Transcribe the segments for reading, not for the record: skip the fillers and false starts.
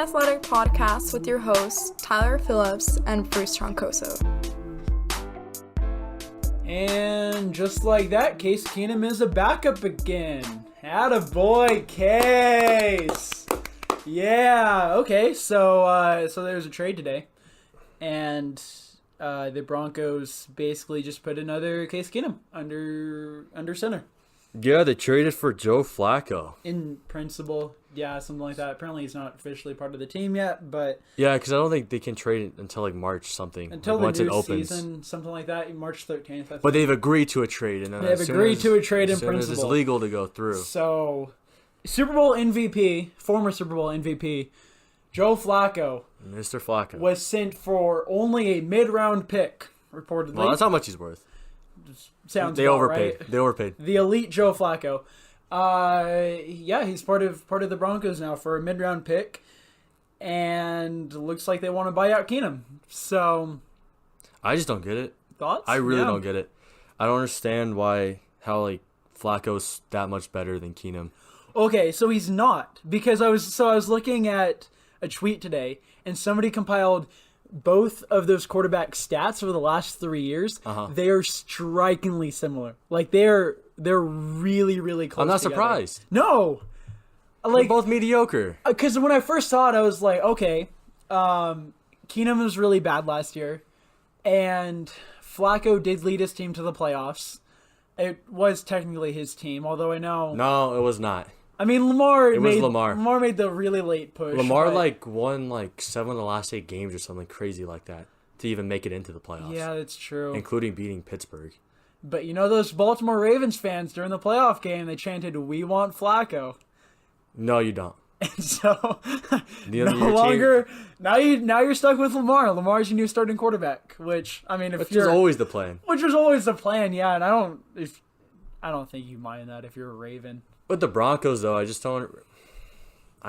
Unathletic podcast with your hosts, Tyler Phillips and Bruce Troncoso. And just like that, Case Keenum is a backup again. Attaboy, Case! Yeah, okay, so there's a trade today. And the Broncos basically just put another Case Keenum under center. Yeah, they traded for Joe Flacco. In principle, yeah, something like that. Apparently he's not officially part of the team yet, but... Yeah, because I don't think they can trade it until like March something. Until like, the once new it opens. season, something like that, March 13th, I think. But they've agreed to a trade. And then They've agreed to a trade in as soon principle. as it's legal to go through. So, Super Bowl MVP, former Super Bowl MVP, Joe Flacco. Mr. Flacco. Was sent for only a mid-round pick, reportedly. Well, that's how much he's worth. Sounds they about overpaid. Right. They overpaid. The elite Joe Flacco. Yeah, he's part of the Broncos now for a mid-round pick, and looks like they want to buy out Keenum. So, I just don't get it. Thoughts? I really don't get it. I don't understand how like Flacco's that much better than Keenum. Okay, so he's not, because I was looking at a tweet today, and somebody compiled both of those quarterback stats over the last 3 years. They are strikingly similar. Like they're really, really close. I'm not together. surprised. No, like they're both mediocre. Because when I first saw it, I was like, okay, Keenum was really bad last year, and Flacco did lead his team to the playoffs. It was technically his team, although I know. No, it was not. I mean, Lamar made the really late push. Lamar won 7 of the last 8 games or something crazy like that to even make it into the playoffs. Yeah, that's true. Including beating Pittsburgh. But you know those Baltimore Ravens fans during the playoff game, they chanted, "We want Flacco." No, you don't. And so now you're stuck with Lamar. Lamar's your new starting quarterback, which I mean, which is always the plan. Which was always the plan, yeah. And I don't think you mind that if you're a Raven. With the Broncos, though, I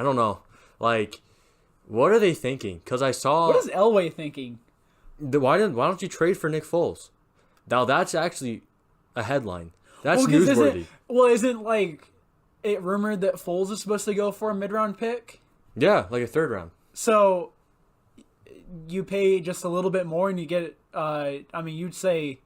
don't know. Like, what are they thinking? Because I saw... What is Elway thinking? Why don't you trade for Nick Foles? Now, that's actually a headline. That's newsworthy. Isn't, it rumored that Foles is supposed to go for a mid-round pick? Yeah, like a third round. So, you pay just a little bit more and you get, you'd say...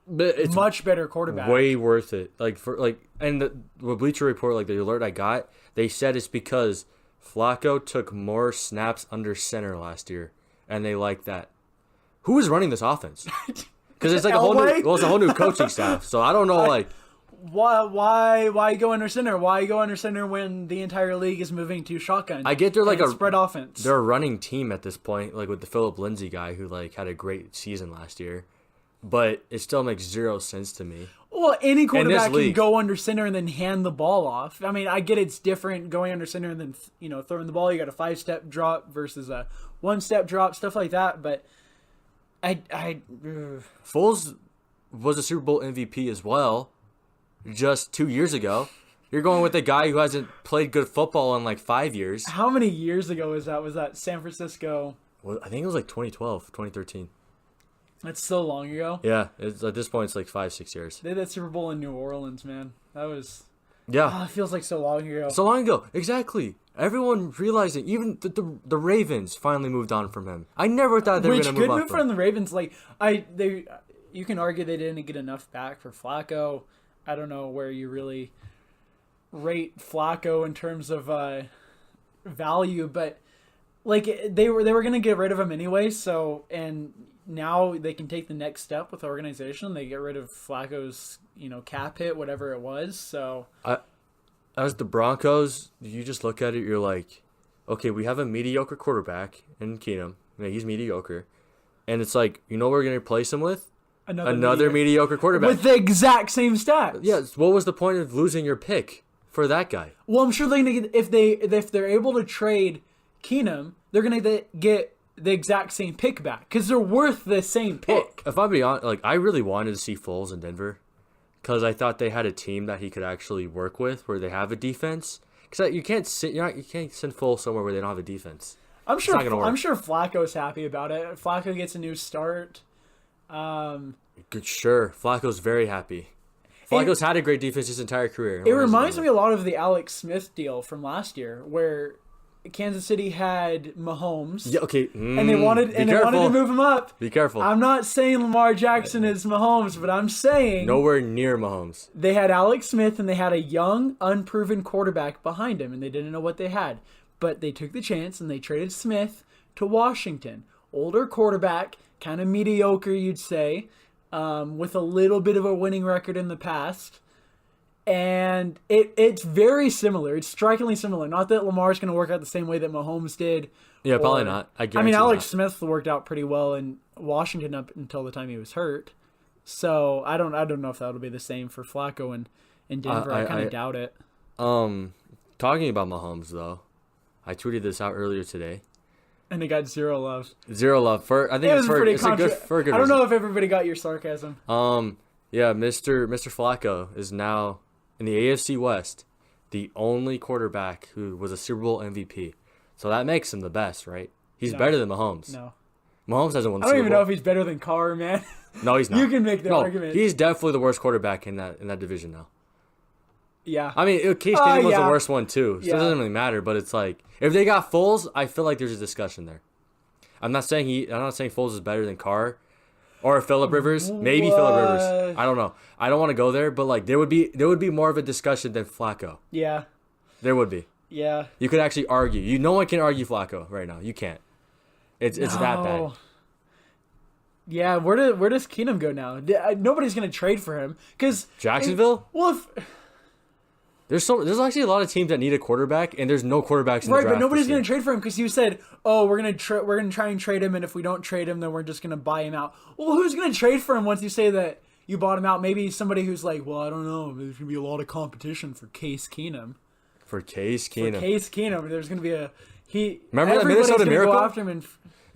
But it's much better quarterback. Way worth it. And the Bleacher Report, the alert I got, they said it's because Flacco took more snaps under center last year, and they like that. Who was running this offense? Because it's it's a whole new coaching staff. So I don't know, why go under center? Why go under center when the entire league is moving to shotgun? I get they're a spread offense. They're a running team at this point, with the Philip Lindsay guy who had a great season last year. But it still makes zero sense to me. Well, any quarterback can go under center and then hand the ball off. I mean, I get it's different going under center and then throwing the ball. You got a 5-step drop versus a 1-step drop, stuff like that. But Foles was a Super Bowl MVP as well, just 2 years ago. You're going with a guy who hasn't played good football in 5 years. How many years ago was that? Was that San Francisco? Well, I think it was 2012, 2013. That's so long ago. Yeah, at this point, it's 5-6 years. They had that Super Bowl in New Orleans, man. That was... Yeah. It feels like so long ago. So long ago. Exactly. Everyone realized it. Even the Ravens finally moved on from him. I never thought they were going to move on Which good move from the Ravens. You can argue they didn't get enough back for Flacco. I don't know where you really rate Flacco in terms of value, but they were going to get rid of him anyway, and now they can take the next step with the organization. They get rid of Flacco's, cap hit, whatever it was. So, as the Broncos, you just look at it. You're like, okay, we have a mediocre quarterback in Keenum. He's mediocre, and it's what we're going to replace him with? Another mediocre quarterback with the exact same stats. Yeah. What was the point of losing your pick for that guy? Well, I'm sure they're going to get if they're able to trade Keenum, they're going to get the exact same pick back because they're worth the same pick. Well, if I'm being honest, I really wanted to see Foles in Denver because I thought they had a team that he could actually work with, where they have a defense. Because you can't send Foles somewhere where they don't have a defense. I'm sure Flacco's happy about it. Flacco gets a new start. Sure, Flacco's very happy. Flacco's had a great defense his entire career. It reminds me a lot of the Alex Smith deal from last year, where Kansas City had Mahomes. Yeah, okay. And they wanted to move him up. Be careful. I'm not saying Lamar Jackson is Mahomes, but I'm saying nowhere near Mahomes. They had Alex Smith and they had a young, unproven quarterback behind him, and they didn't know what they had. But they took the chance and they traded Smith to Washington. Older quarterback, kind of mediocre, you'd say, with a little bit of a winning record in the past. And it's very similar. It's strikingly similar. Not that Lamar's going to work out the same way that Mahomes did. Yeah, probably not. I mean, Alex Smith worked out pretty well in Washington up until the time he was hurt. So I don't know if that'll be the same for Flacco in Denver. I kind of doubt it. Talking about Mahomes though, I tweeted this out earlier today. And it got 0 love. 0 love. I think it's a good reason. I don't know if everybody got your sarcasm. Yeah, Mr. Flacco is now in the AFC West, the only quarterback who was a Super Bowl MVP. So that makes him the best, right? He's better than Mahomes. No. Mahomes hasn't won the Super Bowl. I don't even know if he's better than Carr, man. No, he's not. You can make the argument. He's definitely the worst quarterback in that division now. Yeah. I mean, Case Keenum was the worst one too, so it doesn't really matter. But it's like if they got Foles, I feel like there's a discussion there. I'm not saying Foles is better than Carr or Phillip Rivers. Maybe Phillip Rivers. I don't know. I don't want to go there, but like there would be more of a discussion than Flacco. Yeah. There would be. Yeah. You could actually argue. No one can argue Flacco right now. You can't. It's that bad. Yeah, where does Keenum go now? Nobody's gonna trade for him because Jacksonville. There's actually a lot of teams that need a quarterback, and there's no quarterbacks in the draft. Right, but nobody's going to trade for him because you said, "Oh, we're going to try and trade him, and if we don't trade him, then we're just going to buy him out." Well, who's going to trade for him once you say that you bought him out? Maybe somebody who's like, "Well, I don't know. There's going to be a lot of competition for Case Keenum." There's going to be Remember that Minnesota Miracle? Go after him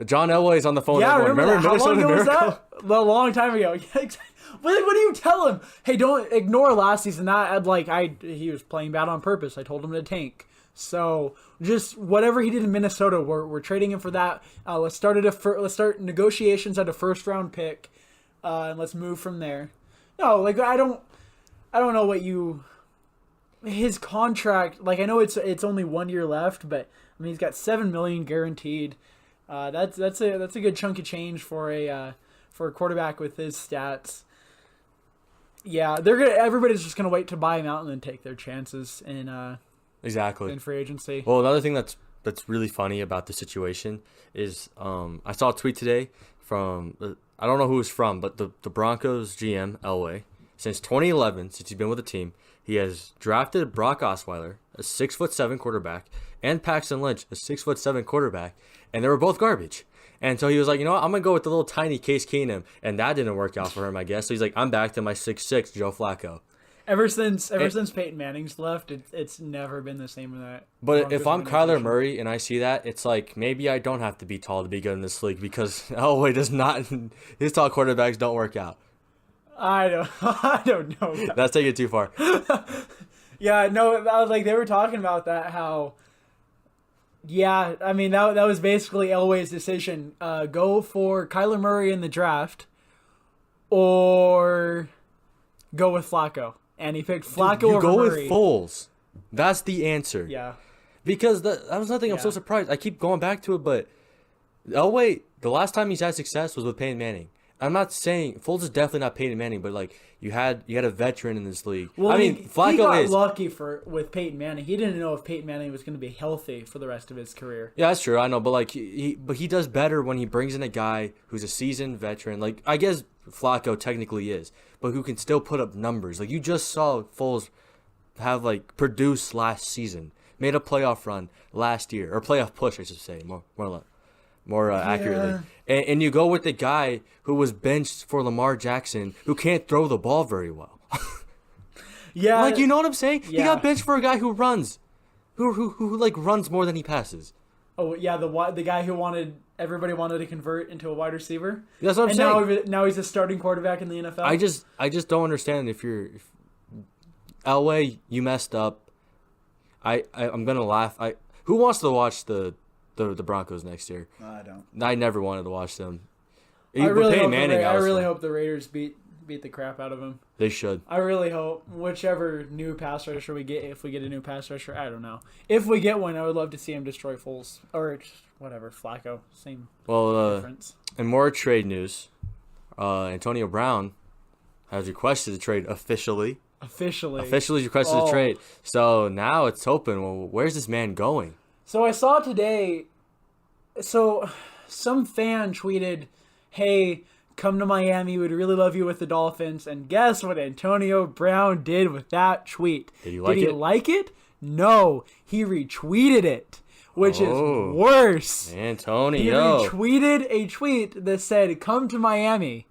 John Elway's on the phone. Yeah, remember Minnesota Miracle? Was that? A long time ago. Yeah, exactly. What do you tell him? Hey, don't ignore last season. He was playing bad on purpose. I told him to tank. So just whatever he did in Minnesota, we're trading him for that. Let's start negotiations at a first round pick, and let's move from there. No, like I don't know what his contract. Like I know it's only 1 year left, but I mean he's got $7 million guaranteed. That's a good chunk of change for a quarterback with his stats. Yeah, everybody's just gonna wait to buy him out and then take their chances in free agency. Well, another thing that's really funny about the situation is I saw a tweet today from I don't know who it's from, but the Broncos GM Elway. Since 2011, since he's been with the team, he has drafted Brock Osweiler, a 6'7" quarterback, and Paxton Lynch, a 6'7" quarterback, and they were both garbage. And so he was like, you know what, I'm going to go with the little tiny Case Keenum. And that didn't work out for him, I guess. So he's like, I'm back to my 6'6" Joe Flacco. Ever since Peyton Manning's left, it's never been the same with that. But if I'm Kyler Murray and I see that, it's like, maybe I don't have to be tall to be good in this league because Elway does not, his tall quarterbacks don't work out. I don't know. That's taking it too far. Yeah, no, like they were talking about that, how... Yeah, I mean, that was basically Elway's decision. Go for Kyler Murray in the draft or go with Flacco. And he picked Flacco over Murray. You go with Foles. That's the answer. Yeah. Because that was nothing. I'm so surprised. I keep going back to it, but Elway, the last time he's had success was with Peyton Manning. I'm not saying Foles is definitely not Peyton Manning, but like you had a veteran in this league. Well, I mean, Flacco he got lucky with Peyton Manning. He didn't know if Peyton Manning was going to be healthy for the rest of his career. Yeah, that's true. I know, but like he does better when he brings in a guy who's a seasoned veteran. Like I guess Flacco technically is, but who can still put up numbers. Like you just saw Foles have like produce last season, made a playoff run last year, or playoff push, I should say, more accurately. And you go with the guy who was benched for Lamar Jackson, who can't throw the ball very well. Yeah, like you know what I'm saying? Yeah. He got benched for a guy who runs, who like runs more than he passes. Oh yeah, the guy who everybody wanted to convert into a wide receiver. That's what I'm saying. And now he's a starting quarterback in the NFL. I just don't understand if Elway, you messed up. I'm gonna laugh. Who wants to watch the Broncos next year? No, I don't. I never wanted to watch them. I really hope the Raiders beat beat the crap out of him. They should. I really hope whichever new pass rusher we get, if we get a new pass rusher, I don't know. If we get one, I would love to see him destroy Foles or whatever, Flacco. Same difference. And more trade news. Antonio Brown has requested a trade officially. Officially requested a trade. So now it's open. Well, where's this man going? So I saw today. So some fan tweeted, "Hey, come to Miami. We'd really love you with the Dolphins." And guess what Antonio Brown did with that tweet? Did he like it? No, he retweeted it, which is worse. Antonio. He retweeted a tweet that said, "Come to Miami."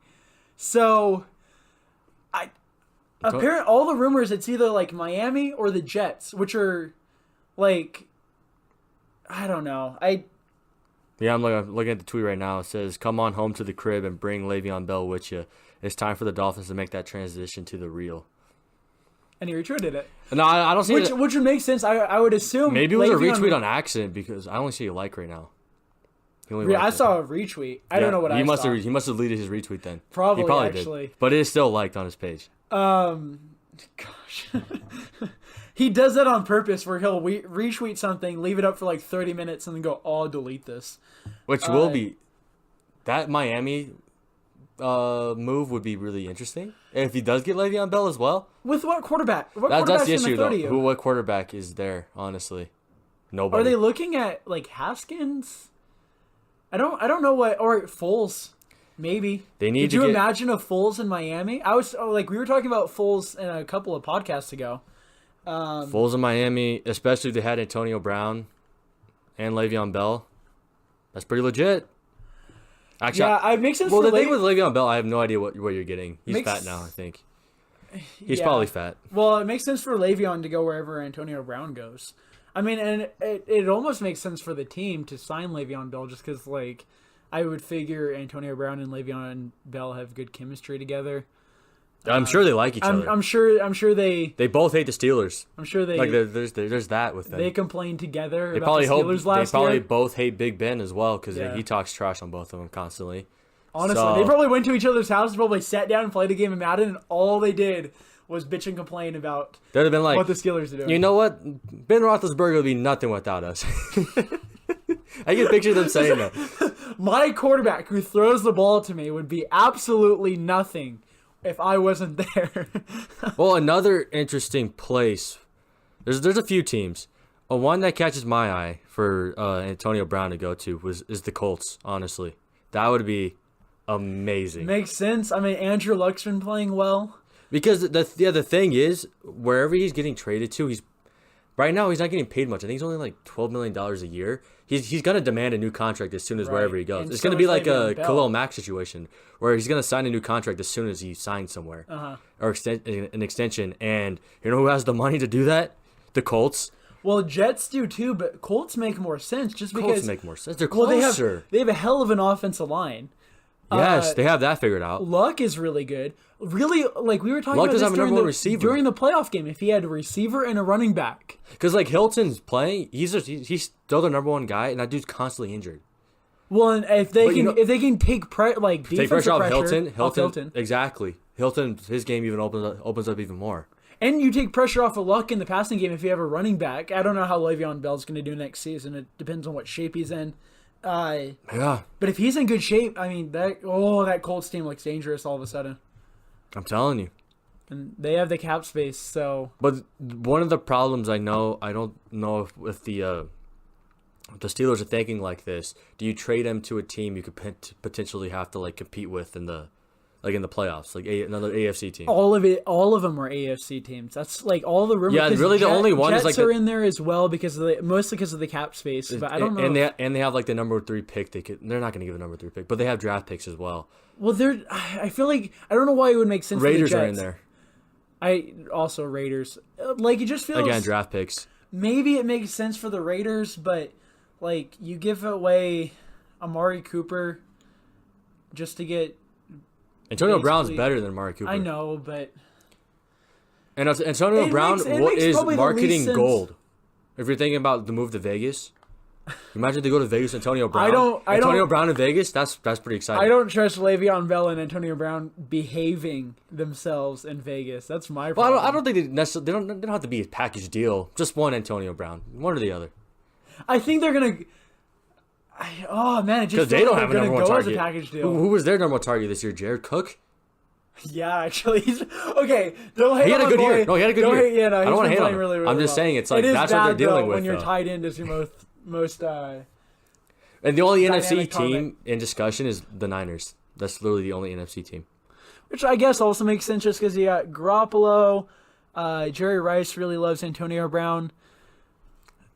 So, apparently all the rumors, it's either like Miami or the Jets, which are like, I don't know. Yeah, I'm looking at the tweet right now. It says, "Come on home to the crib and bring Le'Veon Bell with you. It's time for the Dolphins to make that transition to the real." And he retweeted it. No, I don't see which would make sense. I would assume maybe it was a retweet on accident because I only see a like right now. I saw a retweet. I don't know what I saw. He must have deleted his retweet then. Probably he probably actually did. But it is still liked on his page. Gosh. He does that on purpose where he'll retweet something, leave it up for like 30 minutes, and then go, "Oh, delete this." Which will be... That Miami move would be really interesting. And if he does get Le'Veon Bell as well. With what quarterback? That's the issue, though. What quarterback is there, honestly? Nobody. Are they looking at, like, Haskins? I don't know what... Or Foles. Maybe. Did you imagine a Foles in Miami? We were talking about Foles in a couple of podcasts ago. Foles in Miami, especially if they had Antonio Brown and Le'Veon Bell. That's pretty legit. Actually, yeah, it makes sense. Well, the thing with Le'Veon Bell, I have no idea what you're getting. He's fat now, I think. He's probably fat. Well, it makes sense for Le'Veon to go wherever Antonio Brown goes. I mean, and it almost makes sense for the team to sign Le'Veon Bell just because, like, I would figure Antonio Brown and Le'Veon Bell have good chemistry together. I'm sure they like each other. I'm sure they both hate the Steelers. I'm sure they like there's that with them. They complain together. They about probably the Steelers last year. They probably both hate Big Ben as well because he talks trash on both of them constantly. Honestly, they probably went to each other's houses, probably sat down and played a game of Madden, and all they did was bitch and complain about been like, what the Steelers are doing. You know what? Ben Roethlisberger would be nothing without us. I can picture them saying that. My quarterback who throws the ball to me would be absolutely nothing if I wasn't there. Well, another interesting place. There's a few teams. One that catches my eye for Antonio Brown to go to is the Colts. Honestly, that would be amazing. Makes sense. I mean, Andrew Luck's been playing well. Because the thing is, wherever he's getting traded to, right now he's not getting paid much. I think he's only like $12 million a year. He's gonna demand a new contract as soon as wherever he goes. It's gonna be like a Khalil Mack situation where he's gonna sign a new contract as soon as he signs somewhere or an extension. And you know who has the money to do that? The Colts. Well, Jets do too, but Colts make more sense just because Colts make more sense. They're closer. They have a hell of an offensive line. Yes, they have that figured out. Luck is really good. Really, like we were talking Luck about this during the playoff game. If he had a receiver and a running back, because like Hilton's playing, he's still the number one guy, and that dude's constantly injured. Well, and if they can take pressure off Hilton, exactly. Hilton, his game even opens up even more. And you take pressure off of Luck in the passing game if you have a running back. I don't know how Le'Veon Bell's going to do next season. It depends on what shape he's in. Yeah. But if he's in good shape, I mean that Colts team looks dangerous all of a sudden. I'm telling you. And they have the cap space, so. But one of the problems I don't know if the Steelers are thinking like this. Do you trade him to a team you could potentially have to like compete with in the playoffs, like another AFC team? All of them are AFC teams. That's like all the rumors. Yeah, really, the only one Jets is like are in there as well mostly because of the cap space. But I don't know. And they have like the number 3 pick. They're not going to give a number 3 pick, but they have draft picks as well. Well, I feel like I don't know why it would make sense. Raiders for the are Jets. in there. I also Raiders. Like it just feels again draft picks. Maybe it makes sense for the Raiders, but like you give away Amari Cooper just to get. Antonio Brown's better than Amari Cooper. I know, but Antonio Brown is marketing gold. If you're thinking about the move to Vegas, Imagine they go to Vegas, Antonio Brown. Antonio Brown in Vegas. That's pretty exciting. I don't trust Le'Veon Bell and Antonio Brown behaving themselves in Vegas. That's my problem. Well, I don't think they necessarily. They don't have to be a package deal. Just one Antonio Brown, one or the other. I think they're gonna. Oh man, it just they feels don't like have a they're number gonna one go as target. a package deal. Who was their number one target this year? Jared Cook. Yeah, actually, he's okay. Don't hate He had a on good my boy. year. No, he had a good year. Yeah, no, I don't want to hate on him. really, really I'm just well. saying it's like It is that's what they're bad, dealing though, with. when you're though. tied into your most. And the only NFC dynamic team comment. in discussion is the Niners. That's literally the only NFC team. Which I guess also makes sense just because you got Garoppolo. Jerry Rice really loves Antonio Brown.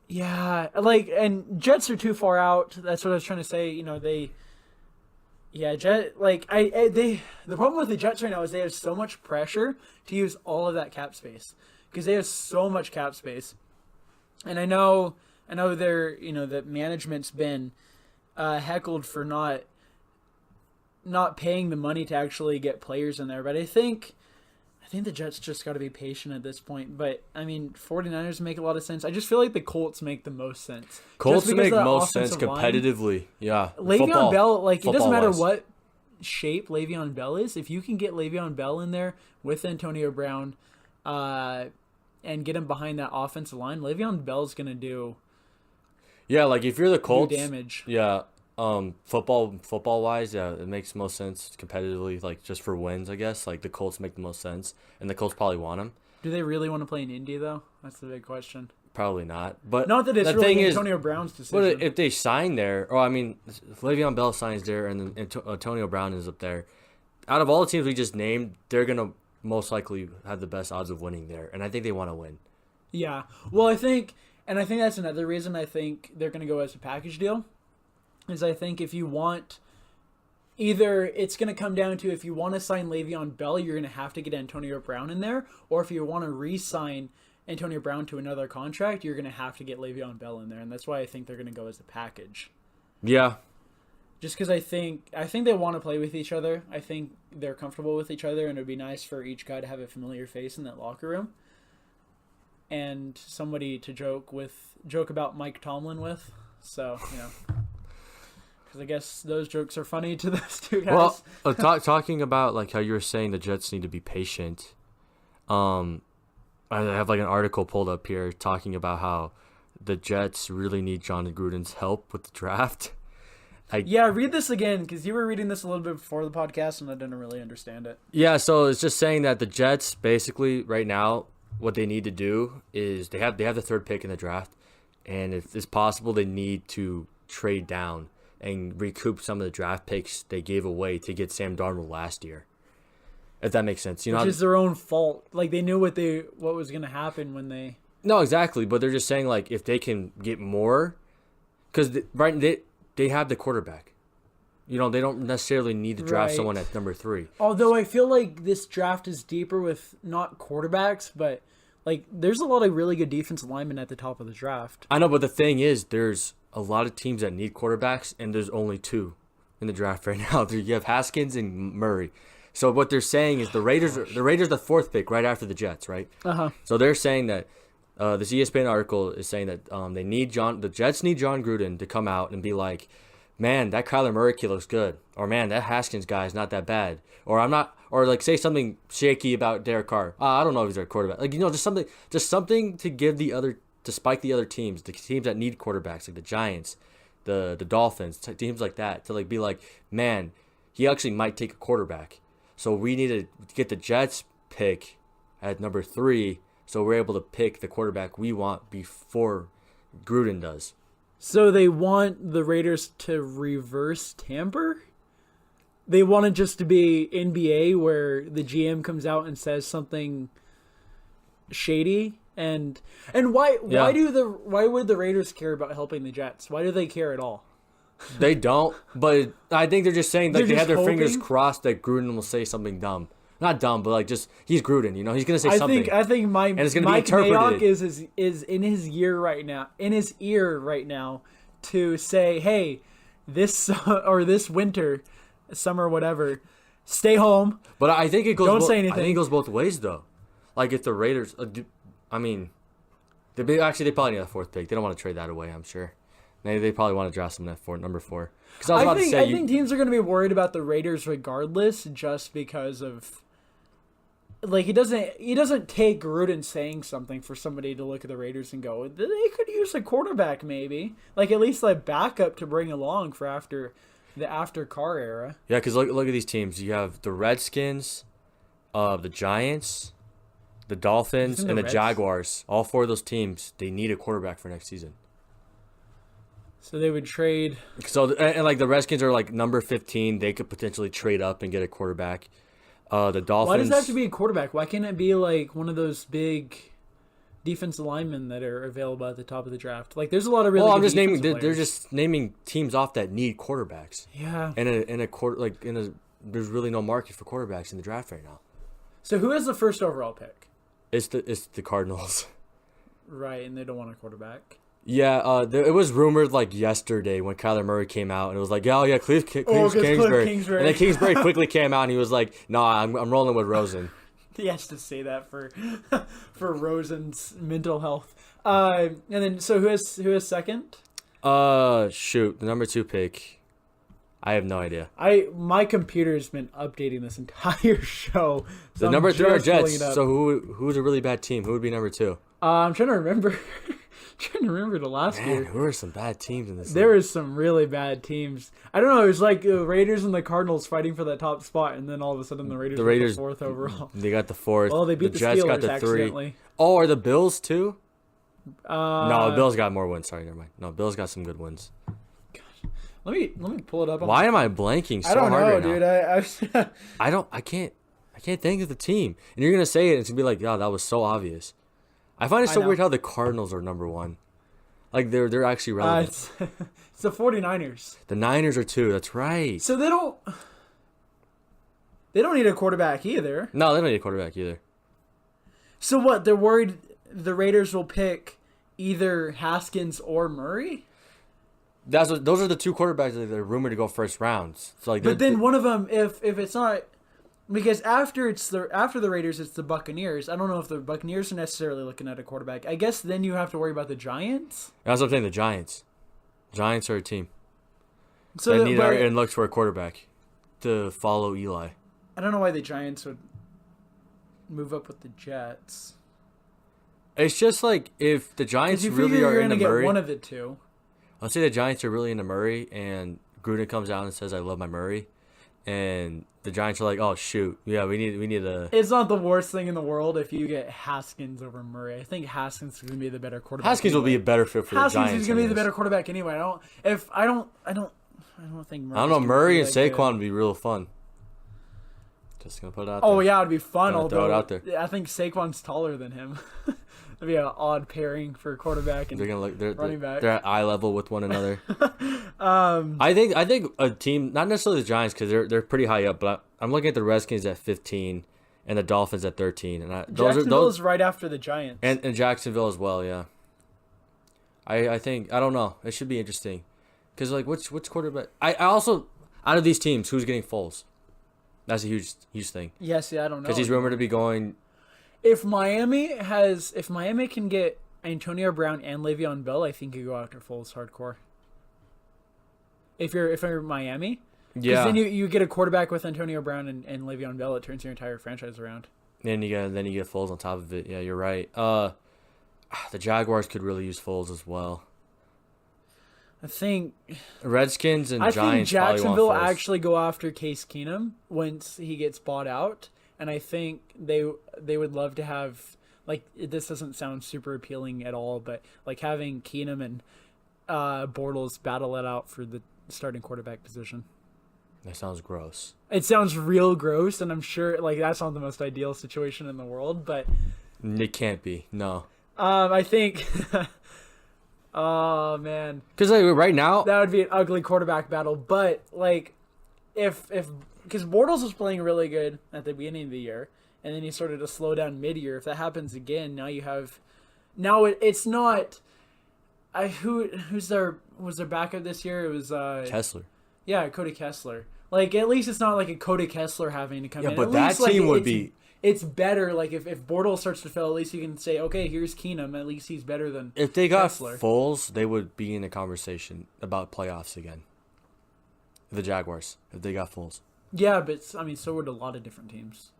Yeah, and Jets are too far out. That's what I was trying to say. The problem with the Jets right now is they have so much pressure to use all of that cap space because they have so much cap space. And I know they're, that management's been heckled for not paying the money to actually get players in there, but I think the Jets just got to be patient at this point. But, 49ers make a lot of sense. I just feel like the Colts make the most sense. Colts make most sense competitively. Yeah. Le'Veon Bell, it doesn't matter wise. what shape Le'Veon Bell is. If you can get Le'Veon Bell in there with Antonio Brown and get him behind that offensive line, Le'Veon Bell's going to do if you're the Colts, damage. Yeah. Football wise, yeah, it makes most sense competitively, just for wins, I guess. The Colts make the most sense, and the Colts probably want him. Do they really want to play in Indy though? That's the big question. Probably not. But not that it's the really thing Antonio Brown's decision. But if they sign there, if Le'Veon Bell signs there, and then Antonio Brown is up there, out of all the teams we just named, they're gonna most likely have the best odds of winning there, and I think they want to win. Yeah. Well, I think that's another reason I think they're gonna go as a package deal. Is I think if you want, either it's going to come down to if you want to sign Le'Veon Bell, you're going to have to get Antonio Brown in there, or if you want to re-sign Antonio Brown to another contract, you're going to have to get Le'Veon Bell in there, and that's why I think they're going to go as a package. Yeah. Just because I think they want to play with each other. I think they're comfortable with each other, and it would be nice for each guy to have a familiar face in that locker room, and somebody to joke about Mike Tomlin with. So because I guess those jokes are funny to those two guys. Well, talking about how you were saying the Jets need to be patient. I have an article pulled up here talking about how the Jets really need John Gruden's help with the draft. Read this again because you were reading this a little bit before the podcast and I didn't really understand it. Yeah, so it's just saying that the Jets basically right now what they need to do is they have the third pick in the draft, and if it's possible they need to trade down and recoup some of the draft picks they gave away to get Sam Darnold last year. If that makes sense. Which is their own fault. They knew what was going to happen when they... No, exactly. But they're just saying, if they can get more... Because they have the quarterback. They don't necessarily need to draft someone at number 3. Although I feel like this draft is deeper with not quarterbacks, but... there's a lot of really good defensive linemen at the top of the draft. I know, but the thing is, there's a lot of teams that need quarterbacks, and there's only 2 in the draft right now. You have Haskins and Murray. So what they're saying is the Raiders are the 4th pick right after the Jets, right? Uh-huh. So they're saying that this ESPN article is saying that the Jets need John Gruden to come out and be like, man, that Kyler Murray kid looks good, or man, that Haskins guy is not that bad, or say something shaky about Derek Carr. I don't know if he's their quarterback. Just something to give to spike the other teams, the teams that need quarterbacks, like the Giants, the Dolphins, teams like that, to be like, man, he actually might take a quarterback. So we need to get the Jets pick at number 3, so we're able to pick the quarterback we want before Gruden does. So they want the Raiders to reverse tamper? They want it just to be NBA where the GM comes out and says something shady? And why would the Raiders care about helping the Jets? Why do they care at all? They don't, but I think they're just saying they have their fingers hoping? crossed that Gruden will say something dumb. Not dumb, but just he's Gruden, he's gonna say something. I think and it's gonna Mike be interpreted. Mayock is in his ear right now to say, hey, this or this winter, summer, whatever, stay home. But I think it goes. Don't say anything. I think it goes both ways though. If the Raiders, they probably need a 4th pick. They don't want to trade that away, I'm sure. They probably want to draft someone at number 4. Because I was about to say, I think teams are going to be worried about the Raiders regardless, just because of like he doesn't take Gruden saying something for somebody to look at the Raiders and go, they could use a quarterback maybe, like at least like backup to bring along for after Carr era. Yeah, because look at these teams. You have the Redskins, the Giants, the Dolphins, and the Jaguars. All 4 of those teams, they need a quarterback for next season. So they would trade. So and like the Redskins are like number 15. They could potentially trade up and get a quarterback. The Dolphins. Why does it have to be a quarterback? Why can't it be like one of those big defensive linemen that are available at the top of the draft? Like, there's a lot of really. Well, good I'm just naming. players. They're just naming teams off that need quarterbacks. Yeah. There's really no market for quarterbacks in the draft right now. So who has the first overall pick? It's the Cardinals. Right, and they don't want a quarterback. Yeah, it was rumored like yesterday when Kyler Murray came out, and it was like, oh yeah, Cliff Kingsbury. And then Kingsbury quickly came out, and he was like, no, I'm rolling with Rosen. He has to say that for Rosen's mental health. And then so who has second? The number 2 pick. I have no idea. My computer's been updating this entire show. So the number 3 are Jets. So who's a really bad team? Who would be number 2? I'm trying to remember. Trying to remember the last year. Who are some bad teams in this? There was some really bad teams. I don't know. It was like the Raiders and the Cardinals fighting for that top spot, and then all of a sudden the Raiders got the 4th overall. They got the 4th. Well, they beat the Jets Steelers got the 3. accidentally. Oh, are the Bills too? No, the Bills got more wins. Sorry, never mind. No, Bills got some good wins. Let me pull it up. Why am I blanking so I don't hard know, right dude. now? I can't think of the team. And you're gonna say it, it's gonna be like, yeah, that was so obvious. I find it so weird how the Cardinals are number 1. Like they're actually relevant. It's the 49ers. The Niners are 2. That's right. So they don't need a quarterback either. No, they don't need a quarterback either. So what? They're worried the Raiders will pick either Haskins or Murray? Those are the 2 quarterbacks that are rumored to go first rounds. So like, but then one of them, if it's not, because after the Raiders, it's the Buccaneers. I don't know if the Buccaneers are necessarily looking at a quarterback. I guess then you have to worry about the Giants. That's what I'm saying. The Giants. Giants are a team. So they need and looks for a quarterback to follow Eli. I don't know why the Giants would move up with the Jets. It's just like if the Giants really are into Murray. One of the 2. Let's say the Giants are really into Murray, and Gruden comes out and says, "I love my Murray," and the Giants are like, "Oh shoot, yeah, we need a." It's not the worst thing in the world if you get Haskins over Murray. I think Haskins is going to be the better quarterback. Haskins will be a better fit for the Giants. Haskins is going to be the better quarterback anyway. I don't think. I don't know. Murray and Saquon would be real fun. Just gonna put it out there. Oh yeah, it'd be fun. Although throw it out there. I think Saquon's taller than him. That'd be an odd pairing for a quarterback and running back. They're at eye level with one another. I think a team, not necessarily the Giants because they're pretty high up, but I'm looking at the Redskins at 15 and the Dolphins at 13, and Jacksonville is right after the Giants, and Jacksonville as well. Yeah. I think I don't know. It should be interesting because like which quarterback? I also out of these teams, who's getting Foles? That's a huge thing. Yes, yeah, I don't know because he's rumored to be going. If Miami can get Antonio Brown and Le'Veon Bell, I think you go after Foles hardcore. If you're Miami, because then you get a quarterback with Antonio Brown and Le'Veon Bell, it turns your entire franchise around. Then you get Foles on top of it. Yeah, you're right. The Jaguars could really use Foles as well. I think Redskins and Giants. I think Jacksonville probably want Foles. actually go after Case Keenum once he gets bought out. And I think they would love to have, like, this doesn't sound super appealing at all, but like having Keenum and Bortles battle it out for the starting quarterback position. That sounds gross. It sounds real gross, and I'm sure like that's not the most ideal situation in the world, but it can't be. No. I think. Oh man. Because like right now that would be an ugly quarterback battle, but like if because Bortles was playing really good at the beginning of the year, and then he started to slow down mid-year. If that happens again, it's not. Was their backup this year? It was Yeah, Cody Kessler. Like, at least it's not like a Cody Kessler having to come in. Yeah, but At that least, like, team would be... It's better. Like, if Bortles starts to fail, at least you can say, okay, here's Keenum. At least he's better than If they got Kessler. Foles, they would be in a conversation about playoffs again. The Jaguars, if they got Foles. Yeah, but, I mean, so would a lot of different teams.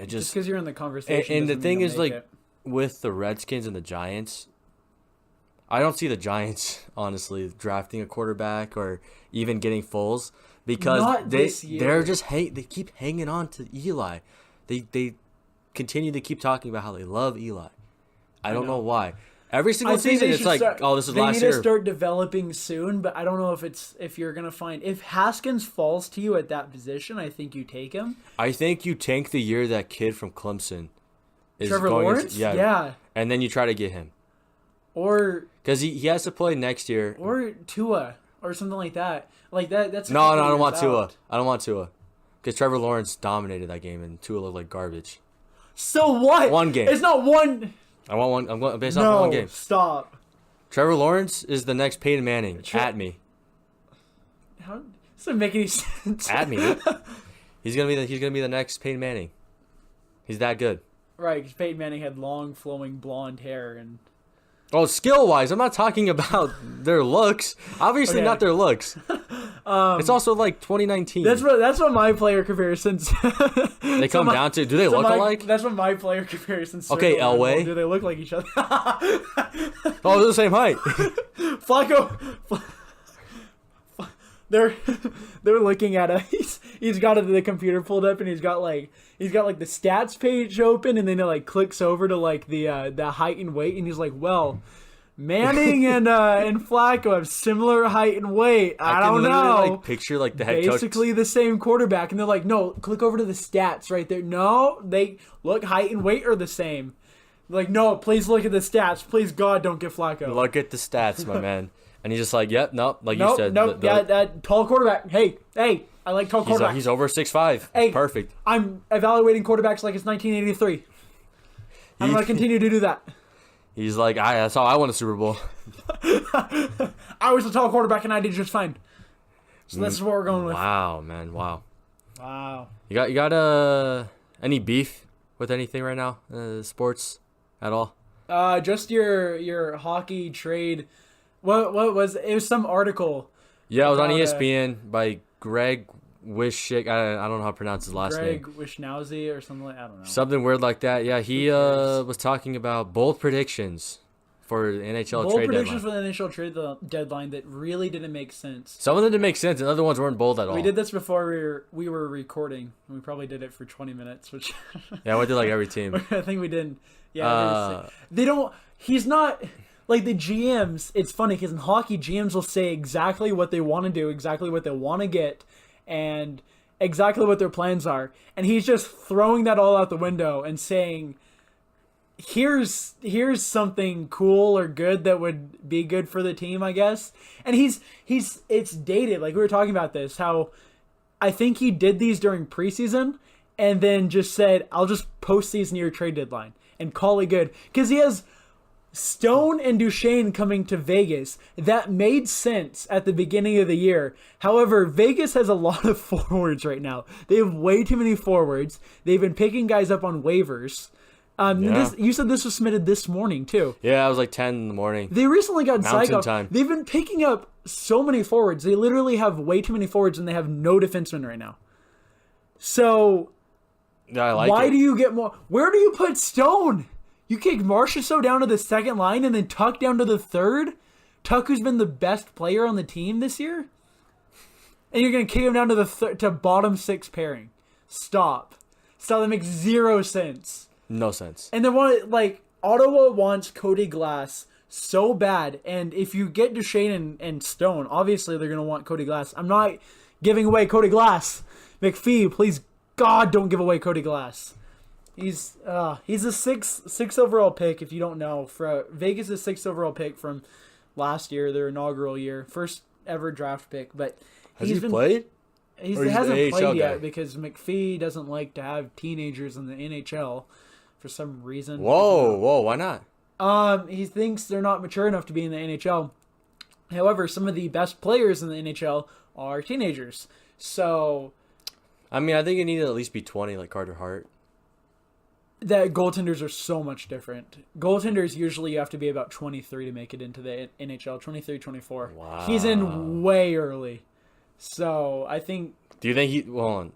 Just because you're in the conversation. And the doesn't thing mean is, you'll like, make it. with the Redskins and the Giants, I don't see the Giants, honestly, drafting a quarterback or even getting Foles because Not this year. they're just they keep hanging on to Eli. They continue to keep talking about how they love Eli. I don't know why. Every single season, it's like, this is last year. They need to start developing soon, but I don't know if you're gonna find if Haskins falls to you at that position. I think you take him. I think you tank the year that kid from Clemson is Trevor going Lawrence. into, Yeah, and then you try to get him or because he has to play next year. or Tua or something like that. Like that. That's No, I don't want Tua. I don't want Tua because Trevor Lawrence dominated that game and Tua looked like garbage. So what? One game. It's not one. I want one. I'm going based off of one game. Stop. Trevor Lawrence is the next Peyton Manning. At me. How doesn't make any sense? At me. Dude. He's gonna be the next Peyton Manning. He's that good. Right, because Peyton Manning had long, flowing blonde hair and. Oh, skill wise, I'm not talking about their looks. Obviously, Okay. not their looks. It's also like 2019. That's what my player comparisons. They come down to. Do they look alike? That's what my player comparisons. Okay, circle around. Elway. Do they look like each other? Oh, they're the same height. Flacco. They're looking at he's got the computer pulled up and he's got like the stats page open and then it like clicks over to like the height and weight and he's like, well, Manning and Flacco have similar height and weight. I don't know. Like picture like the head coach. Basically the same quarterback and they're like, no, click over to the stats right there. No, they look height and weight are the same. Like, no, please look at the stats. Please God, don't get Flacco. Look at the stats, my man. And he's just like, yep, nope, like Nope, you said. nope, that tall quarterback. Hey, I like tall quarterbacks. He's over 6'5". Hey, perfect. I'm evaluating quarterbacks like it's 1983. I'm going to continue to do that. He's like, that's how I won a Super Bowl. I was a tall quarterback and I did just fine. So this is what we're going with. Wow, man, wow. Wow. You got any beef with anything right now? Sports at all? Just your hockey trade. What was it? Was some article. Yeah, it was on ESPN by Greg Wishik. I don't know how to pronounce his last name. Greg Wishnowsky or something like I don't know. Something weird like that. Yeah, he was talking about bold predictions for the NHL bold trade predictions deadline. for the NHL trade deadline that really didn't make sense. Some of them didn't make sense, and other ones weren't bold at all. We did this before we were recording. We probably did it for 20 minutes, which Yeah, we did like every team. I think we didn't. Yeah, they don't. He's not. Like the GMs, it's funny because in hockey, GMs will say exactly what they want to do, exactly what they want to get, and exactly what their plans are. And he's just throwing that all out the window and saying, here's something cool or good that would be good for the team, I guess. And it's dated. Like we were talking about this, how I think he did these during preseason and then just said, I'll just post these near trade deadline and call it good. Because he has Stone and Duchesne coming to Vegas. That made sense at the beginning of the year. However, Vegas has a lot of forwards right now. They have way too many forwards. They've been picking guys up on waivers. You said this was submitted this morning, too. Yeah, it was like 10 in the morning. They recently got Mountain Zygoff. time. They've been picking up so many forwards. They literally have way too many forwards, and they have no defensemen right now. So, Yeah, I like why it. do you get more? Where do you put Stone? You kick Marchessault down to the second line and then Tuck down to the third? Tuck, who's been the best player on the team this year? And you're going to kick him down to the to bottom six pairing. Stop. That makes zero sense. No sense. And then Ottawa wants Cody Glass so bad. And if you get Duchesne and Stone, obviously they're going to want Cody Glass. I'm not giving away Cody Glass. McPhee, please, God, don't give away Cody Glass. He's a sixth overall pick. If you don't know, for Vegas, a sixth overall pick from last year, their inaugural year, first ever draft pick. But Has he played? He Or he's hasn't the played AHL yet guy? because McPhee doesn't like to have teenagers in the NHL for some reason. Whoa, why not? He thinks they're not mature enough to be in the NHL. However, some of the best players in the NHL are teenagers. So, I mean, I think it needed to at least be 20, like Carter Hart. that goaltenders are so much different. Goaltenders usually you have to be about 23 to make it into the NHL, 23, 24. Wow. He's in way early. So, I think... Do you think he... Well, hold on.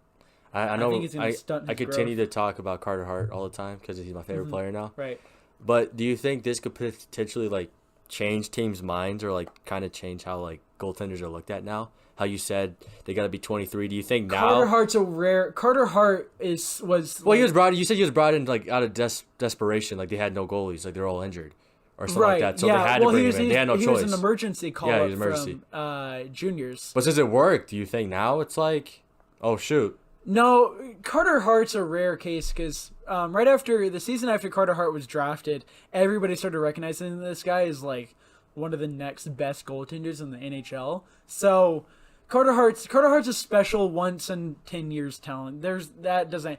I know think he's gonna stunt his I continue growth. to talk about Carter Hart all the time because he's my favorite player now. Right. But do you think this could potentially, like, change teams' minds or, like, kind of change how, like, goaltenders are looked at now? How you said they got to be 23. Do you think now... Carter Hart's a rare... Carter Hart was... Well, he was brought... You said he was brought in, like, out of desperation. Like, they had no goalies. Like, they're all injured. Or something like that. So they had to bring him in. They had no choice. He was an emergency call Yeah, up he was emergency. from juniors. But since it worked, do you think now it's like... Oh, shoot. No, Carter Hart's a rare case because right after the season after Carter Hart was drafted, everybody started recognizing this guy as like one of the next best goaltenders in the NHL. So Carter Hart's a special once in 10 years talent. That's what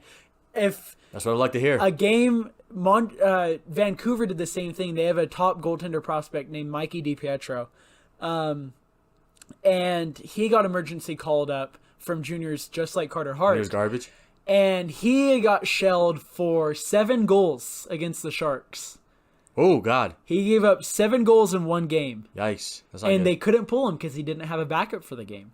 I'd like to hear. a game. Vancouver did the same thing. They have a top goaltender prospect named Mikey DiPietro, and he got emergency called up from juniors just like Carter Hart. He was garbage. And he got shelled for 7 goals against the Sharks. Oh, God. He gave up 7 goals in one game. Yikes. That's not And good. they couldn't pull him because he didn't have a backup for the game.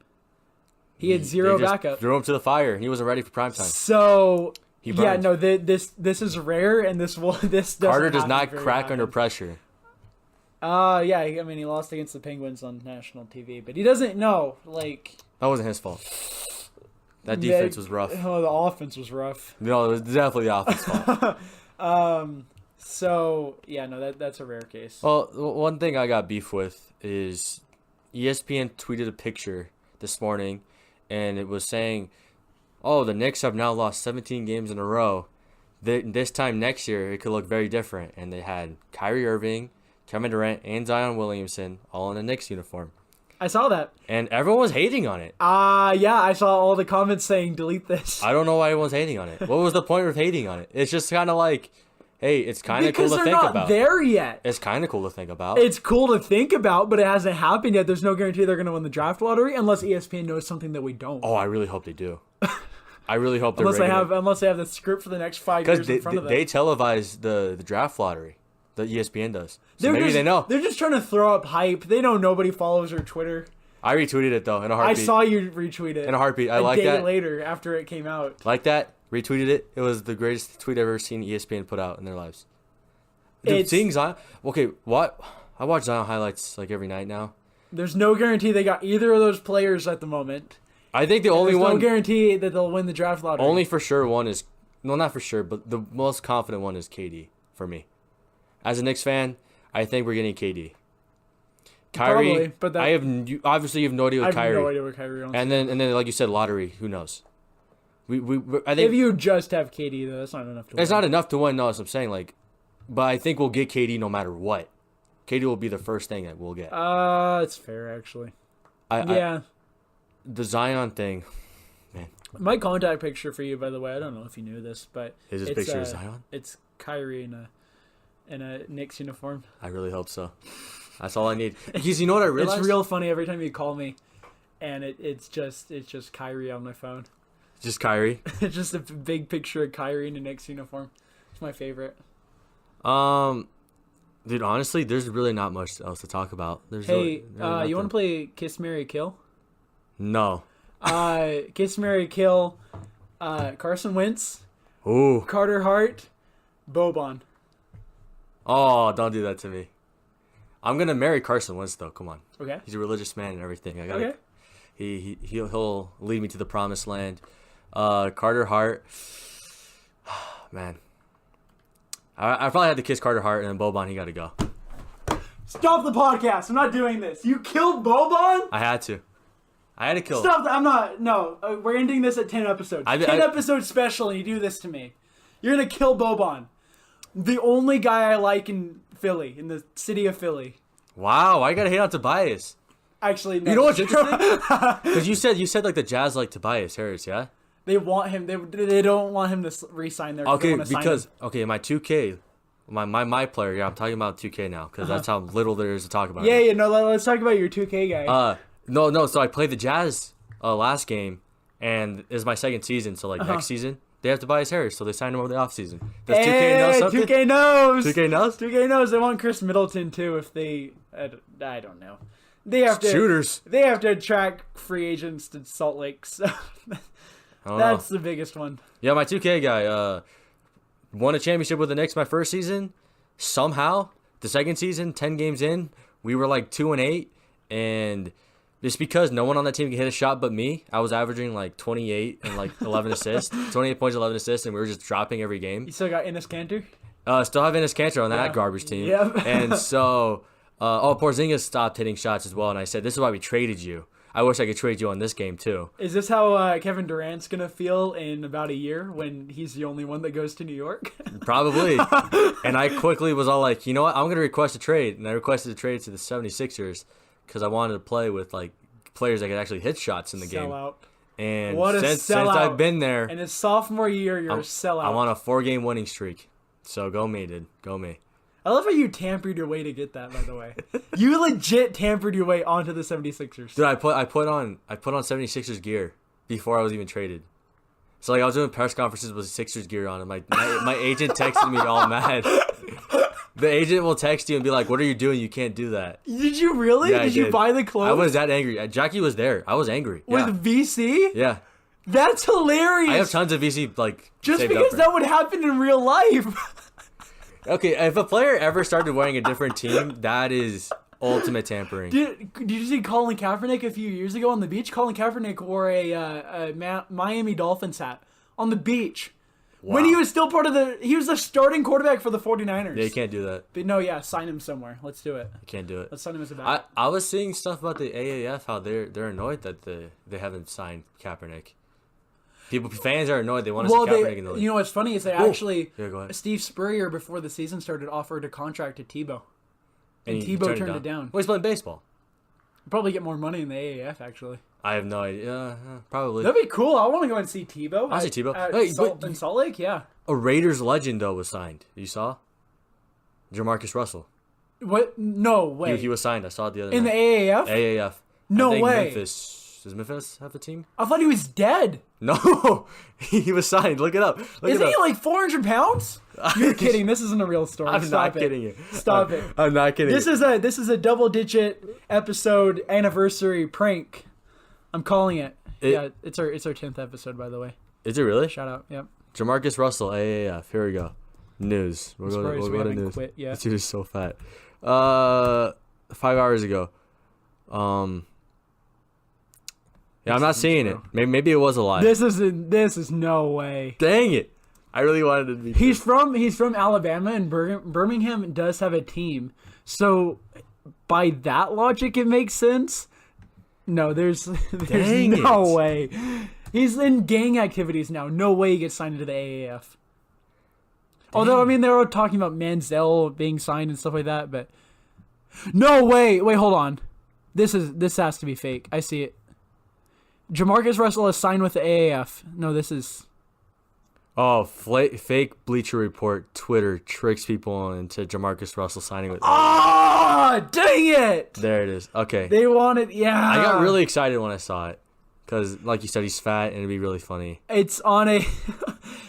He had zero They just backup. threw him to the fire, and he wasn't ready for prime time. So He yeah, burned. no, this is rare, and this doesn't Carter does happen not very crack often. under pressure. Yeah, I mean he lost against the Penguins on national TV, but he doesn't know like. That wasn't his fault. That defense was rough. Oh, the offense was rough. No, it was definitely the offense fault. So yeah, no, that's a rare case. Well, one thing I got beef with is ESPN tweeted a picture this morning, and it was saying, "Oh, the Knicks have now lost 17 games in a row. This time next year, it could look very different." And they had Kyrie Irving, Kevin Durant, and Zion Williamson all in a Knicks uniform. I saw that. And everyone was hating on it. Yeah, I saw all the comments saying delete this. I don't know why everyone's hating on it. What was the point of hating on it? It's just kind of like, hey, it's kind of cool to think Because they're about. not there yet. It's kind of cool to think about. It's cool to think about, but it hasn't happened yet. There's no guarantee they're going to win the draft lottery unless ESPN knows something that we don't. Oh, I really hope they do. I really hope they're unless they have the script for the next 5 years in front of them. They televise the draft lottery. The ESPN does. So maybe they know. They're just trying to throw up hype. They know nobody follows their Twitter. I retweeted it though in a I heartbeat. saw you retweet it. In a heartbeat. I a like day that. later after it came out. Like that. Retweeted it. It was the greatest tweet I've ever seen ESPN put out in their lives. Dude, seeing Zion. Okay, what? I watch Zion highlights like every night now. There's no guarantee they got either of those players at the moment. I think the only There's one. no guarantee that they'll win the draft lottery. Only for sure one is. No, not for sure, but the most confident one is KD for me. As a Knicks fan, I think we're getting KD. Kyrie, Probably, but that, obviously you have no idea I with have Kyrie. no idea what Kyrie owns. And then like you said, lottery. Who knows? I think if you just have KD, though, that's not enough to win. it's not enough to win. No, that's what I'm saying. Like, but I think we'll get KD no matter what. KD will be the first thing that we'll get. It's fair actually. The Zion thing, man. My contact picture for you, by the way, I don't know if you knew this, but Is this picture of Zion? It's Kyrie in a Knicks uniform. I really hope so. That's all I need. Because you know what I realized? It's real funny every time you call me, and it's just Kyrie on my phone. Just Kyrie. It's just a big picture of Kyrie in a Knicks uniform. It's my favorite. Dude, honestly, there's really not much else to talk about. Hey, you want to play Kiss, Marry, Kill? No. Kiss, Marry, Kill. Carson Wentz, Ooh. Carter Hart, Boban. Oh, don't do that to me. I'm gonna marry Carson Wentz though. Come on. Okay. He's a religious man and everything. I gotta. Okay. He'll lead me to the promised land. Carter Hart. Man. I probably had to kiss Carter Hart and then Boban. He got to go. Stop the podcast. I'm not doing this. You killed Boban? I had to kill. Stop. I'm not. No. We're ending this at 10 episodes. 10 episode special and you do this to me. You're going to kill Boban. The only guy I like in Philly, in the city of Philly. Wow, I gotta hate on Tobias. Actually, no. You know what's interesting? Because you said like the Jazz like Tobias Harris, yeah? They want him. They don't want him to re-sign there. Okay, because my 2K, my player. Yeah, I'm talking about 2K now because that's how little there is to talk about. Yeah. No. Let's talk about your 2K guy. No. So I played the Jazz last game, and it's my second season. So next season they have to buy his hair, so they signed him over the off season. Does 2K know something? 2K knows. 2K knows. 2K knows. They want Chris Middleton too. If they, I don't know. They have to shooters. They have to attract free agents to Salt Lake. So that's the biggest one. Yeah, my 2K guy won a championship with the Knicks my first season. Somehow, the second season, 10 games in, we were 2-8, and just because no one on that team could hit a shot but me, I was averaging 28 and 11 assists, 28 points, 11 assists, and we were just dropping every game. You still got Enes Kanter? Still have Enes Kanter on that garbage team. Yep. And so, Porzingis stopped hitting shots as well, and I said, this is why we traded you. I wish I could trade you on this game, too. Is this how Kevin Durant's going to feel in about a year when he's the only one that goes to New York? Probably. And I quickly was all like, you know what? I'm going to request a trade. And I requested a trade to the 76ers because I wanted to play with, players that could actually hit shots in the game. Sellout. And What a since sellout. I've been there, In his sophomore year, you're a sellout. I'm on a 4-game winning streak. So go me, dude. Go me. I love how you tampered your way to get that, by the way. You legit tampered your way onto the 76ers. Dude, I put on 76ers gear before I was even traded. So I was doing press conferences with Sixers gear on, and my agent texted me all mad. The agent will text you and be like, "What are you doing? You can't do that." Did you really? Yeah, did you buy the clothes? I was that angry. Jackie was there. I was angry. With VC? Yeah. That's hilarious. I have tons of VC just saved because up that would happen in real life. Okay, if a player ever started wearing a different team, that is ultimate tampering. Did you see Colin Kaepernick a few years ago on the beach? Colin Kaepernick wore a Miami Dolphins hat on the beach. Wow. When he was still he was the starting quarterback for the 49ers. Yeah, you can't do that. But no, yeah, sign him somewhere. Let's do it. You can't do it. Let's sign him as a backup. I was seeing stuff about the AAF, how they're annoyed that they haven't signed Kaepernick. Fans are annoyed. They want to see Kaepernick in the league. You know what's funny is they actually, Yeah, go ahead. Steve Spurrier, before the season started, offered a contract to Tebow. And he Tebow turned it down. Well, he's playing baseball. Probably get more money in the AAF, actually. I have no idea. Probably. That'd be cool. I want to go and see Tebow. I'll see Tebow. In Salt Lake, yeah. A Raiders legend, though, was signed. You saw? Jamarcus Russell. What? No way. He was signed. I saw it the other in night. the AAF? AAF. No I think way. Memphis. Does Memphis have a team? I thought he was dead. No. He was signed. Look it up. Isn't he 400 pounds? You're kidding. This isn't a real story. I'm not kidding you. Stop it. I'm not kidding This is a double-digit episode anniversary prank. I'm calling it. Yeah, it's our 10th episode, by the way. Is it really? Shout out. Yep. Jamarcus Russell, AAF. Here we go. News. We'll go to news. Quit yet. This dude is so fat. 5 hours ago. Yeah, I'm not seeing it. Maybe it was a lie. This is no way. Dang it! I really wanted it to be. He's from Alabama, and Birmingham does have a team. So by that logic, it makes sense. No, there's no way. He's in gang activities now. No way he gets signed into the AAF. Although, I mean, they were talking about Manziel being signed and stuff like that, but no way. Wait, hold on. This has to be fake. I see it. Jamarcus Russell is signed with the AAF. No, this is... Oh, fake Bleacher Report Twitter tricks people into Jamarcus Russell signing with... Ah, dang it! There it is. Okay. They wanted... Yeah. I got really excited when I saw it. Because, like you said, he's fat and it'd be really funny. It's on a...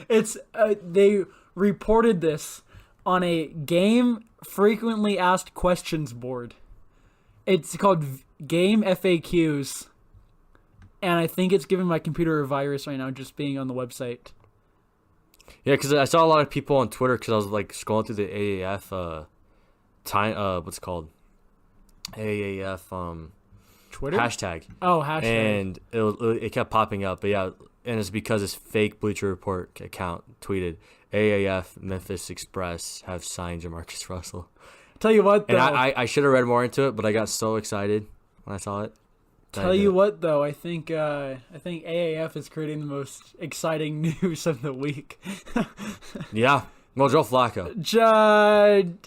they reported this on a Game Frequently Asked Questions board. It's called Game FAQs. And I think it's giving my computer a virus right now just being on the website. Yeah, because I saw a lot of people on Twitter because I was scrolling through the AAF what's it called? AAF Twitter? hashtag. Oh, hashtag. And it kept popping up. But yeah, and it's because this fake Bleacher Report account tweeted AAF Memphis Express have signed Jamarcus Russell. Tell you what, though. And I should have read more into it, but I got so excited when I saw it. Tell you what, though, I think AAF is creating the most exciting news of the week. Yeah, well, Joe Flacco.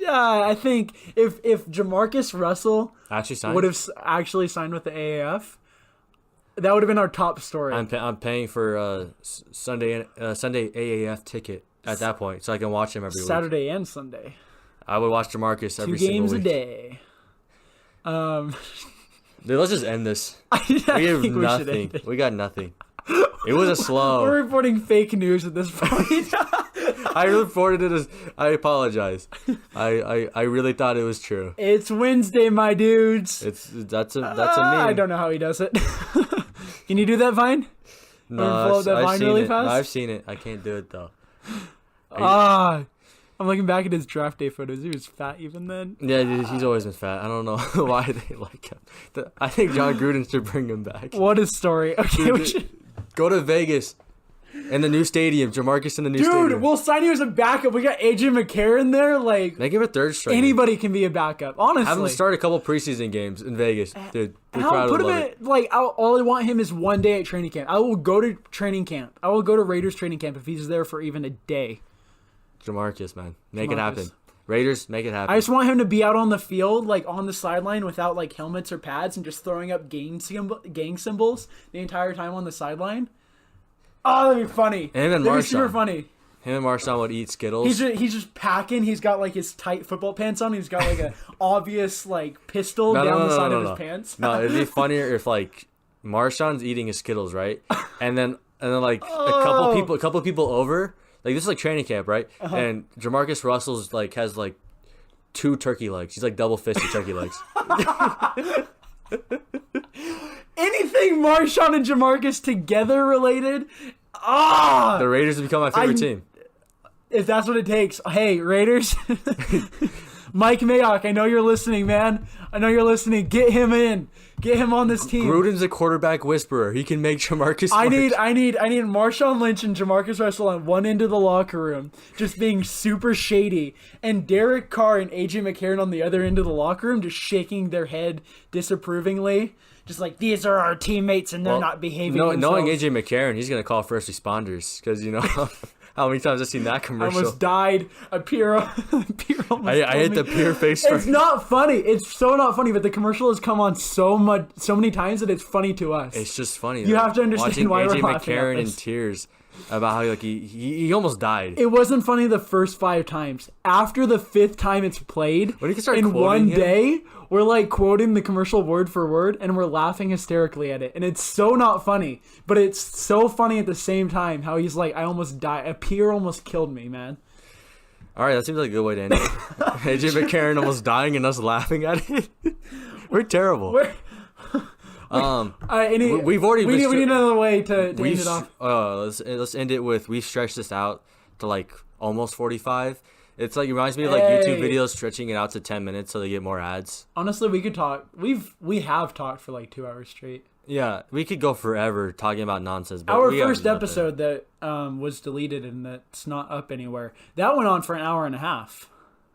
I think if Jamarcus Russell would have actually signed with the AAF, that would have been our top story. I'm paying for Sunday AAF ticket at that point, so I can watch him every week. Saturday and Sunday. I would watch Jamarcus every single week. 2 games a day. Dude, let's just end this. I We have think we should nothing. end it. We got nothing. It was a slow. We're reporting fake news at this point. I reported it as. I apologize. I really thought it was true. It's Wednesday, my dudes. That's a meme. I don't know how he does it. Can you do that, Vine? No, blow up that I've Vine seen really it. fast? No, I've seen it. I can't do it though. I'm looking back at his draft day photos. He was fat even then. Yeah, dude, he's always been fat. I don't know why they like him. I think John Gruden should bring him back. What a story. Okay, Dude, we should... Go to Vegas. In the new stadium. Jamarcus in the new stadium. Dude, we'll sign you as a backup. We got AJ McCarron there. Like, Make him a third striker. anybody can be a backup, honestly. Have him start a couple preseason games in Vegas. Dude, the crowd Put would him love at, it. like, all I want him is one day at training camp. I will go to training camp. I will go to Raiders training camp if he's there for even a day. Jamarcus, man. Make it Jamarcus. happen. Raiders, make it happen. I just want him to be out on the field, like on the sideline without like helmets or pads and just throwing up gang symbols the entire time on the sideline. Oh, that'd be funny. Him and That'd be super Marshawn. funny. Him and Marshawn would eat Skittles. He's just packing. He's got like his tight football pants on. He's got like a obvious like pistol down the side of his pants. No, it'd be funnier if like Marshawn's eating his Skittles, right? And then like a couple people over. Like this is like training camp, right? And Jamarcus Russell's like has like 2 turkey legs. He's like double fisted turkey legs. Anything Marshawn and Jamarcus together related? Ah! The Raiders have become my favorite team. If that's what it takes. Hey, Raiders. Mike Mayock, I know you're listening, man. I know you're listening. Get him in. Get him on this team. Gruden's a quarterback whisperer. He can make Jamarcus. I need Marshawn Lynch and Jamarcus Russell on one end of the locker room, just being super shady, and Derek Carr and AJ McCarron on the other end of the locker room, just shaking their head disapprovingly, just like these are our teammates and they're not behaving. Knowing themselves. AJ McCarron, he's gonna call first responders because you know how many times I've seen that I commercial. almost died. A peer almost I hit the peer face It's first. not funny. It's so not funny, but the commercial has come on so many times that it's funny to us. It's just funny. You have to understand watching why we're AJ laughing at McCarron in this. tears about how like he almost died. It wasn't funny the first 5 times. After the 5th time it's played, When you can start in quoting one him? day, we're like quoting the commercial word for word, and we're laughing hysterically at it. And it's so not funny, but it's so funny at the same time. How he's like, I almost died. A peer almost killed me, man. All right, that seems like a good way to end it. AJ McCarron almost dying and us laughing at it. We're terrible. We've already. We need another way to end We've it off. let's end it with we've stretched this out to like almost 45. It's like it reminds me of like Hey. YouTube videos stretching it out to 10 minutes so they get more ads. Honestly, we could talk. We have talked for like 2 hours straight. Yeah, we could go forever talking about nonsense. But Our we got first nothing. episode that was deleted and that's not up anywhere. That went on for an hour and a half.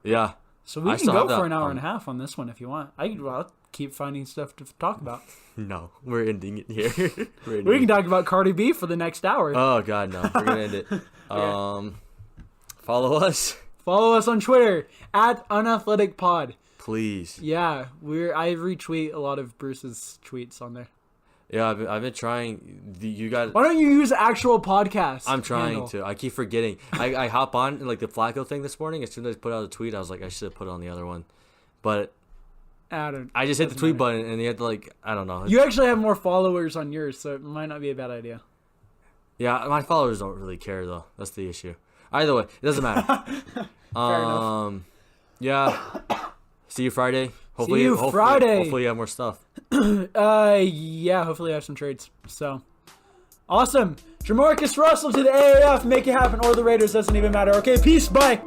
Yeah. So we I can still go have that for an hour on. and a half on this one if you want. I'll keep finding stuff to talk about. No, we're ending it here. We can talk about Cardi B for the next hour. Oh God, no. We're gonna end it. Follow us, Follow us on Twitter at Unathletic Pod. please. Yeah, I retweet a lot of Bruce's tweets on there. Yeah, I've been trying. You guys. Why don't you use actual podcasts? I'm trying handle? to. I keep forgetting. I hop on and like the Flacco thing this morning. As soon as I put out a tweet, I was like, I should have put it on the other one, but I just hit the tweet button and you had to like I don't know. You actually have more followers on yours, so it might not be a bad idea. Yeah, my followers don't really care though. That's the issue. Either way, it doesn't matter. enough. Yeah. See you Friday. Hopefully, you Friday. Hopefully you have more stuff. Yeah, hopefully I have some trades. So, awesome. Jamarcus Russell to the AAF. Make it happen. Or the Raiders. Doesn't even matter. Okay, peace. Bye.